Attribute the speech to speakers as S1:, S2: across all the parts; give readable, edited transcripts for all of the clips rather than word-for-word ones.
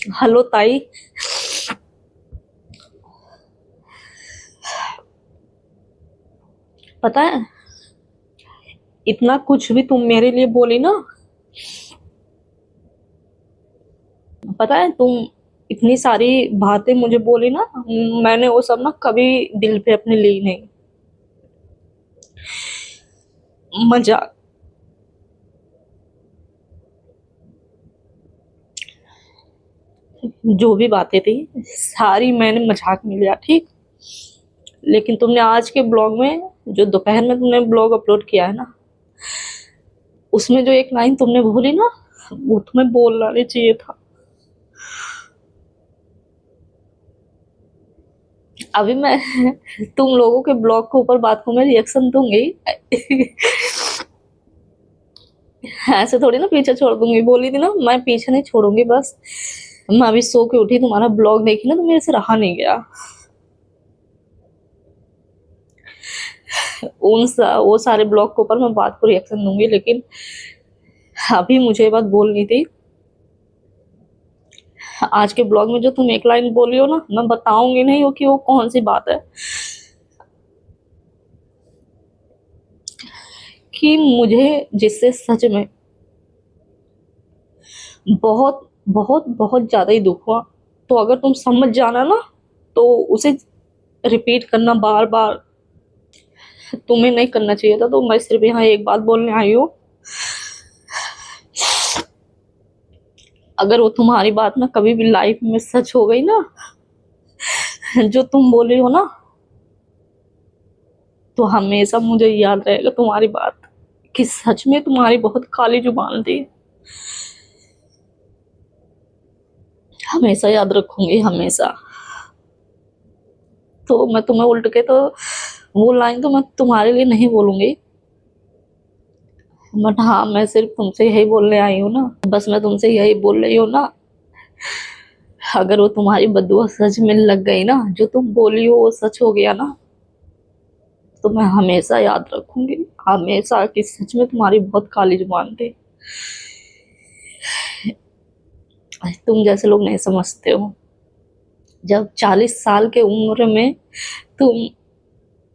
S1: Hello ताई। पता है, इतना कुछ भी तुम मेरे लिए बोली ना। पता है, तुम इतनी सारी बातें मुझे बोली ना। मैंने वो सब ना कभी दिल पे अपने ली नहीं। मजाक। जो भी बातें थी सारी मैंने मजाक में लिया, ठीक। लेकिन तुमने आज के ब्लॉग में, जो दोपहर में तुमने ब्लॉग अपलोड किया है ना, उसमें जो एक लाइन तुमने बोली ना, वो तुम्हें बोलना नहीं चाहिए था। अभी मैं तुम लोगों के ब्लॉग के ऊपर बात को मैं रिएक्शन दूंगी। ऐसे थोड़ी ना पीछे छोड़ दूंगी। बोली थी ना, मैं पीछे नहीं छोड़ूंगी बस। मैं अभी सो के उठी, तुम्हारा ब्लॉग देखी ना तो मेरे से रहा नहीं गया। वो सारे ब्लॉग के ऊपर मैं बात को रिएक्शन दूंगी, लेकिन अभी मुझे ये बात बोलनी थी। आज के ब्लॉग में जो तुम एक लाइन बोली हो ना, मैं बताऊंगी नहीं हो कि वो कौन सी बात है। कि मुझे जिससे सच में बहुत बहुत बहुत ज्यादा ही दुख हुआ, तो अगर तुम समझ जाना ना, तो उसे रिपीट करना बार बार तुम्हें नहीं करना चाहिए था। तो मैं सिर्फ यहाँ एक बात बोलने आई हूँ। अगर वो तुम्हारी बात ना कभी भी लाइफ में सच हो गई ना, जो तुम बोले हो ना, तो हमेशा मुझे याद रहेगा तुम्हारी बात, कि सच में तुम्हारी बहुत काली जुबान थी। हमेशा याद रखूंगी, हमेशा। तो मैं तुम्हें उल्ट के तो वो लाइन तो मैं तुम्हारे लिए नहीं बोलूंगी। बट हाँ, मैं सिर्फ तुमसे यही बोलने आई हूँ ना। बस मैं तुमसे यही बोल रही हूँ ना, अगर वो तुम्हारी बदुआ सच में लग गई ना, जो तुम बोली हो वो सच हो गया ना, तो मैं हमेशा याद रखूंगी। हमेशा, कि सच में तुम्हारी बहुत काली जुबान थी। तुम जैसे लोग नहीं समझते हो। जब 40 साल के उम्र में तुम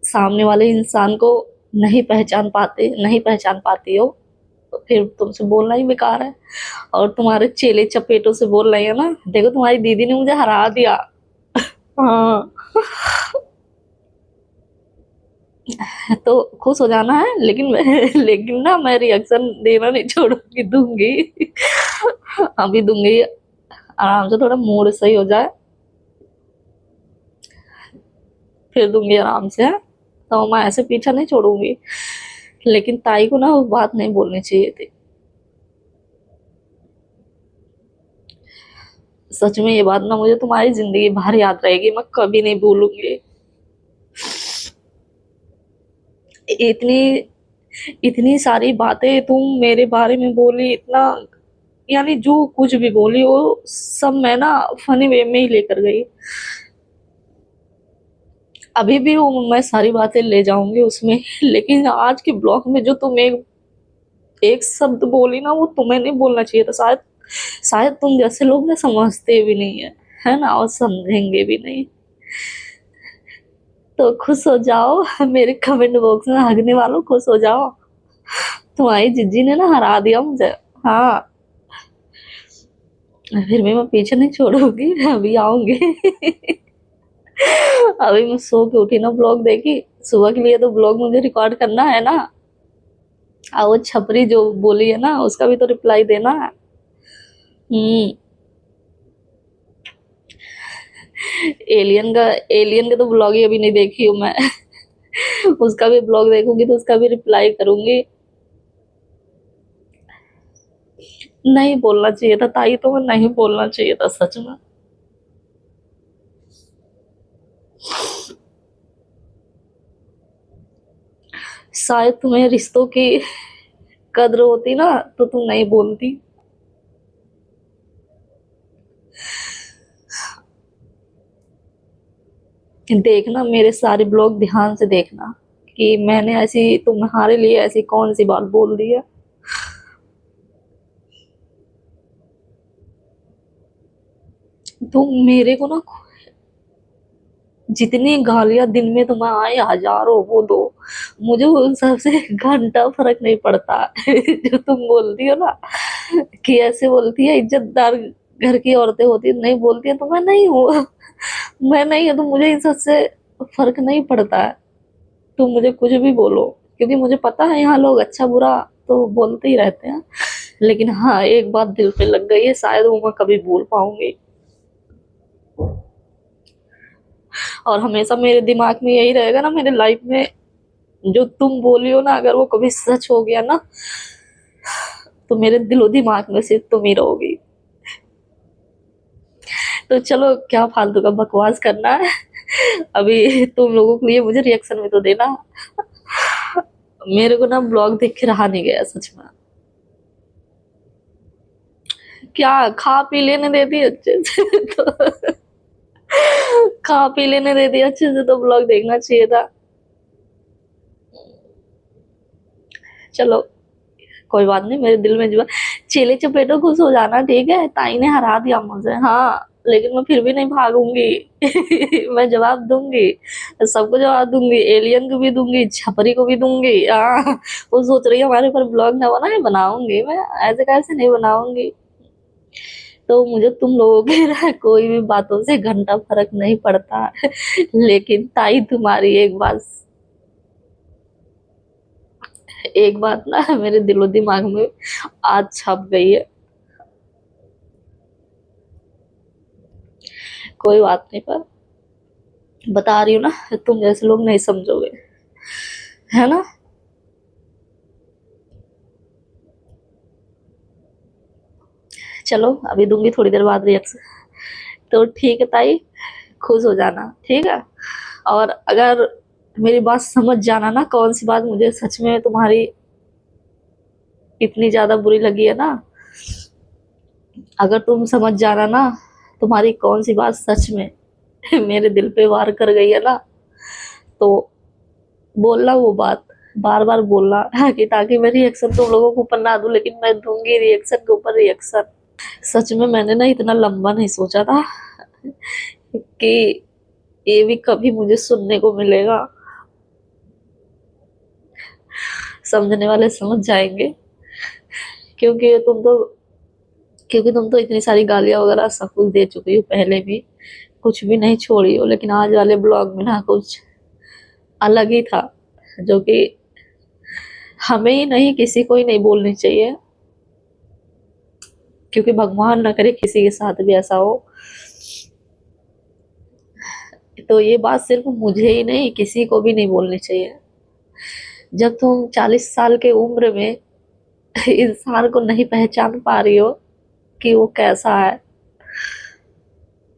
S1: सामने वाले इंसान को नहीं पहचान पाती हो, तो फिर तुमसे बोलना ही बेकार है। और तुम्हारे चेले चपेटों से बोल रही है ना, देखो तुम्हारी दीदी ने मुझे हरा दिया। हाँ। तो खुश हो जाना है, लेकिन लेकिन ना मैं रिएक्शन देना नहीं छोड़ूंगी, दूंगी। अभी दूंगी। आराम से थोड़ा मूड सही हो जाए, फिर दूंगी आराम से। तो मैं ऐसे पीछा नहीं छोड़ूंगी। लेकिन ताई को ना वो बात नहीं बोलनी चाहिए थी। सच में ये बात ना मुझे तुम्हारी जिंदगी भर याद रहेगी, मैं कभी नहीं भूलूंगी। इतनी इतनी सारी बातें तुम मेरे बारे में बोली, इतना, यानी जो कुछ भी बोली वो सब मैं ना फनी वे में ही लेकर गई। अभी भी वो मैं सारी बातें ले जाऊंगी उसमें। लेकिन आज के ब्लॉग में जो तुम एक एक शब्द बोली ना, वो तुम्हें नहीं बोलना चाहिए था। शायद शायद तुम जैसे लोग ना समझते भी नहीं है ना, और समझेंगे भी नहीं। तो खुश हो जाओ, मेरे कमेंट बॉक्स में हगने वालों, खुश हो जाओ। तुम्हारी जिज्जी ने ना हरा दिया मुझे। हाँ। फिर भी मैं पीछे नहीं छोड़ूंगी, अभी आऊंगी। अभी मैं सो के उठी ना, ब्लॉग देखी। सुबह के लिए तो ब्लॉग मुझे रिकॉर्ड करना है ना। और वो छपरी जो बोली है ना, उसका भी तो रिप्लाई देना है। हम्म। एलियन का तो ब्लॉग ही अभी नहीं देखी हूँ मैं। उसका भी ब्लॉग देखूंगी तो उसका भी रिप्लाई करूंगी। नहीं बोलना चाहिए था ताई, तो मैं नहीं बोलना चाहिए था सच में। शायद तुम्हें रिश्तों की कद्र होती ना, तो तुम नहीं बोलती। देखना मेरे सारे ब्लॉग ध्यान से देखना, कि मैंने ऐसी तुम्हारे लिए ऐसी कौन सी बात बोल दी है। तुम मेरे को ना जितनी गालियां दिन में तुम्हें आए हजारों वो दो, मुझे उन सबसे घंटा फर्क नहीं पड़ता। जो तुम बोलती हो ना कि ऐसे बोलती है इज्जतदार घर की औरतें होती है, नहीं बोलती है, तो मैं नहीं हूँ। मैं नहीं हूँ तो मुझे इन सबसे फर्क नहीं पड़ता है। तुम मुझे कुछ भी बोलो, क्योंकि मुझे पता है यहाँ लोग अच्छा बुरा तो बोलते ही रहते हैं। लेकिन हाँ, एक बात दिल पे लग गई है, शायद वो मैं कभी भूल पाऊंगी। और हमेशा मेरे दिमाग में यही रहेगा ना, मेरे लाइफ में जो तुम बोली हो ना, अगर वो कभी सच हो गया ना, तो मेरे दिलो दिमाग में सिर्फ तुम ही रहोगी। तो चलो, क्या फालतू का बकवास करना है। अभी तुम लोगों के लिए मुझे रिएक्शन भी तो देना। मेरे को ना ब्लॉग देख के रहा नहीं गया सच में। क्या खा पी लेने देती अच्छे से तो खा पी लेने देती अच्छे से तो ब्लॉग देखना चाहिए था। चलो, कोई बात नहीं, मेरे दिल में जो चेले चपेटो खुश हो जाना, ठीक है, ताई ने हरा दिया मुझे, हाँ, लेकिन मैं फिर भी नहीं भागूंगी। मैं जवाब दूंगी, सबको जवाब दूंगी, एलियन को भी दूंगी, छपरी को भी दूंगी। हाँ, वो सोच रही है हमारे ऊपर ब्लॉग ना बनाए, बनाऊंगी मैं, ऐसे कैसे नहीं बनाऊंगी। तो मुझे तुम लोगों के ना कोई भी बातों से घंटा फर्क नहीं पड़ता। लेकिन ताई, तुम्हारी एक बात ना मेरे दिलो दिमाग में आज छप गई है। कोई बात नहीं, पर बता रही हूँ ना, तुम जैसे लोग नहीं समझोगे, है ना। चलो, अभी दूंगी थोड़ी देर बाद रिएक्शन। तो ठीक है ताई, खुश हो जाना, ठीक है। और अगर मेरी बात समझ जाना ना, कौन सी बात मुझे सच में तुम्हारी इतनी ज्यादा बुरी लगी है ना, अगर तुम समझ जाना ना, तुम्हारी कौन सी बात सच में मेरे दिल पे वार कर गई है ना, तो बोलना वो बात, बार बार बोलना, कि ताकि मैं रिएक्शन तुम लोगों के ऊपर ना दूं, लेकिन मैं दूंगी रिएक्शन के ऊपर रिएक्शन। सच में मैंने ना इतना लंबा नहीं सोचा था कि ये भी कभी मुझे सुनने को मिलेगा। समझने वाले समझ जाएंगे, क्योंकि तुम तो इतनी सारी गालियां वगैरह सब कुछ दे चुकी हो पहले भी, कुछ भी नहीं छोड़ी हो, लेकिन आज वाले ब्लॉग में ना कुछ अलग ही था, जो कि हमें ही नहीं, किसी को ही नहीं बोलनी चाहिए, क्योंकि भगवान ना करे किसी के साथ भी ऐसा हो। तो ये बात सिर्फ मुझे ही नहीं, किसी को भी नहीं बोलनी चाहिए। जब तुम 40 साल के उम्र में इंसान को नहीं पहचान पा रही हो कि वो कैसा है,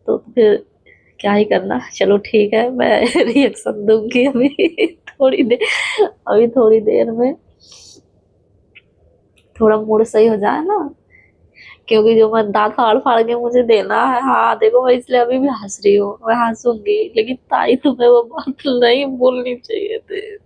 S1: तो फिर क्या ही करना। चलो ठीक है, मैं रिएक्शन दूंगी थोड़ी देर अभी थोड़ी देर में, थोड़ा मूड सही हो जाए ना, क्योंकि जो मैं दांत फाड़ फाड़ के मुझे देना है, हाँ देखो, मैं इसलिए अभी भी हंस रही हूँ, मैं हंसूंगी, लेकिन ताई तुम्हें वो बात नहीं बोलनी चाहिए थी।